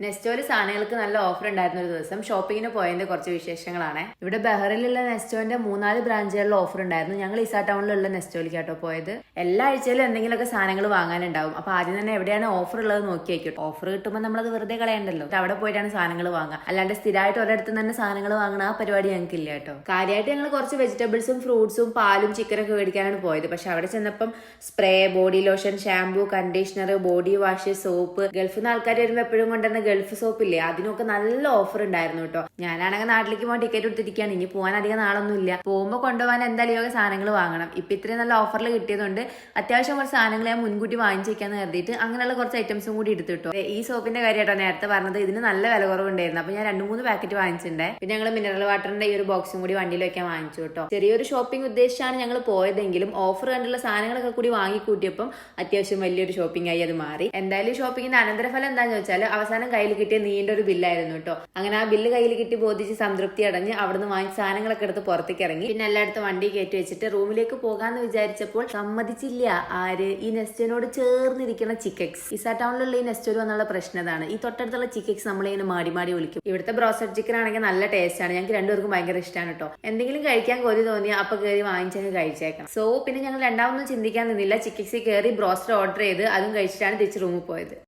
നെസ്റ്റോയിൽ സാധനങ്ങൾക്ക് നല്ല ഓഫർ ഉണ്ടായിരുന്ന ഒരു ദിവസം ഷോപ്പിങ്ങിന് പോയതിന്റെ കുറച്ച് വിശേഷങ്ങളാണ്. ഇവിടെ ബഹ്റിലുള്ള നെസ്റ്റോന്റെ 3-4 ബ്രാഞ്ചുകളിൽ ഓഫർ ഉണ്ടായിരുന്നു. ഞങ്ങൾ ഈസാ ടൗണിലുള്ള നെസ്റ്റോയിലേക്ക് കേട്ടോ പോയത്. എല്ലാ ആഴ്ചയിലും എന്തെങ്കിലുമൊക്കെ സാധനങ്ങൾ വാങ്ങാനുണ്ടാവും. അപ്പൊ ആദ്യം തന്നെ എവിടെയാണ് ഓഫർ ഉള്ളത് നോക്കി വെക്കും. ഓഫർ കിട്ടുമ്പോൾ നമ്മളത് വെറുതെ കളയണ്ടല്ലോ. അവിടെ പോയിട്ടാണ് സാധനങ്ങൾ വാങ്ങുക. അല്ലാണ്ട് സ്ഥിരമായിട്ട് ഒരിടത്ത് തന്നെ സാധനങ്ങൾ വാങ്ങണ ആ പരിപാടി ഞങ്ങൾക്ക് ഇല്ല കേട്ടോ. കാര്യമായിട്ട് ഞങ്ങൾ കുറച്ച് വെജിറ്റബിൾസും ഫ്രൂട്ട്സും പാലും ചിക്കനൊക്കെ മേടിക്കാനാണ് പോയത്. പക്ഷെ അവിടെ ചെന്നപ്പം spray, body lotion, shampoo, conditioner, body wash, soap, ഗൾഫിൽ നിന്ന് ആൾക്കാർ വരുമ്പോൾ എപ്പോഴും കൊണ്ടുവരുന്ന ഗൾഫ് സോപ്പ് ഇല്ലേ, അതിനൊക്കെ നല്ല ഓഫർ ഉണ്ടായിരുന്നു കേട്ടോ. ഞാനാണെങ്കിൽ നാട്ടിലേക്ക് പോകാൻ ടിക്കറ്റ് എടുത്തിരിക്കുകയാണ്. ഇനി പോകാൻ അധികം നാളൊന്നും ഇല്ല. പോകുമ്പോൾ കൊണ്ടുപോകാൻ എന്തായാലും സാധനങ്ങൾ വാങ്ങണം. ഇപ്പൊ ഇത്രയും നല്ല ഓഫറിൽ കിട്ടിയതുകൊണ്ട് അത്യാവശ്യം കുറച്ച് സാധനങ്ങൾ ഞാൻ മുൻകൂട്ടി വാങ്ങിച്ചേക്കാന്ന് കരുതിയിട്ട് അങ്ങനെയുള്ള കുറച്ച് ഐറ്റംസും കൂടി എടുത്തിട്ടോ. ഈ സോപ്പിന്റെ കാര്യമായിട്ടോ നേരത്തെ പറഞ്ഞത്. ഇതിന് നല്ല വില കുറവുണ്ടായിരുന്നു. അപ്പൊ ഞാൻ 2-3 പാക്കറ്റ് വാങ്ങിച്ചിട്ടുണ്ടേ. പിന്നെ ഞങ്ങൾ മിനറൽ വാട്ടറിന്റെ ഈ ഒരു ബോക്സും കൂടി വണ്ടിയിൽ വെക്കാൻ വാങ്ങിച്ചു കേട്ടോ. ചെറിയൊരു ഷോപ്പിംഗ് ഉദ്ദേശിച്ചാണ് ഞങ്ങൾ പോയതെങ്കിലും ഓഫർ കണ്ടുള്ള സാധനങ്ങളൊക്കെ കൂടി വാങ്ങിക്കൂട്ടിയപ്പം അത്യാവശ്യം വലിയൊരു ഷോപ്പിംഗ് ആയി അത് മാറി. എന്തായാലും ഷോപ്പിങ്ങിന്റെ അനന്തരഫലം എന്താണെന്ന് വെച്ചാൽ അവസാനം കയ്യിൽ കിട്ടിയ നീണ്ട ഒരു ബില്ലായിരുന്നു കേട്ടോ. അങ്ങനെ ആ ബില്ല് കയ്യിൽ കിട്ടി ബോധിച്ച് സംതൃപ്തി അടഞ്ഞ് അവിടുന്ന് വാങ്ങിച്ച സാധനങ്ങളൊക്കെ എടുത്ത് പുറത്തേക്ക് ഇറങ്ങി. പിന്നെ എല്ലായിടത്തും വണ്ടി കയറ്റി വെച്ചിട്ട് റൂമിലേക്ക് പോകാന്ന് വിചാരിച്ചപ്പോൾ സമ്മതിച്ചില്ല. ആര്? ഈ നെസ്റ്റോനോട് ചേർന്നിരിക്കുന്ന ചിക്കക്സ്. ഈസാ ടൗണിലുള്ള ഈ നെസ്റ്റോയിൽ വന്നുള്ള പ്രശ്നം അതാണ്. ഈ തൊട്ടടുത്തുള്ള ചിക്കക്സ് നമ്മളിങ്ങനെ മാടി മാടി വിളിക്കും. ഇവിടുത്തെ ബ്രോസ്റ്റഡ് ചിക്കൻ ആണെങ്കിൽ നല്ല ടേസ്റ്റ് ആണ്. ഞങ്ങൾക്ക് രണ്ടുപേർക്കും ഭയങ്കര ഇഷ്ടമാണ് കേട്ടോ. എന്തെങ്കിലും കഴിക്കാൻ കൊതി തോന്നിയാൽ അപ്പൊ കയറി വാങ്ങിച്ചങ്ങ് കഴിച്ചേക്കാം. സോ പിന്നെ ഞങ്ങൾ രണ്ടാമതൊന്നും ചിന്തിക്കാൻ നിന്നില്ല. ചിക്കക്സിൽ കയറി ബ്രോസ്റ്റഡ് ഓർഡർ ചെയ്ത് അതും കഴിച്ചിട്ടാണ് തിരിച്ച് റൂമിൽ പോയത്.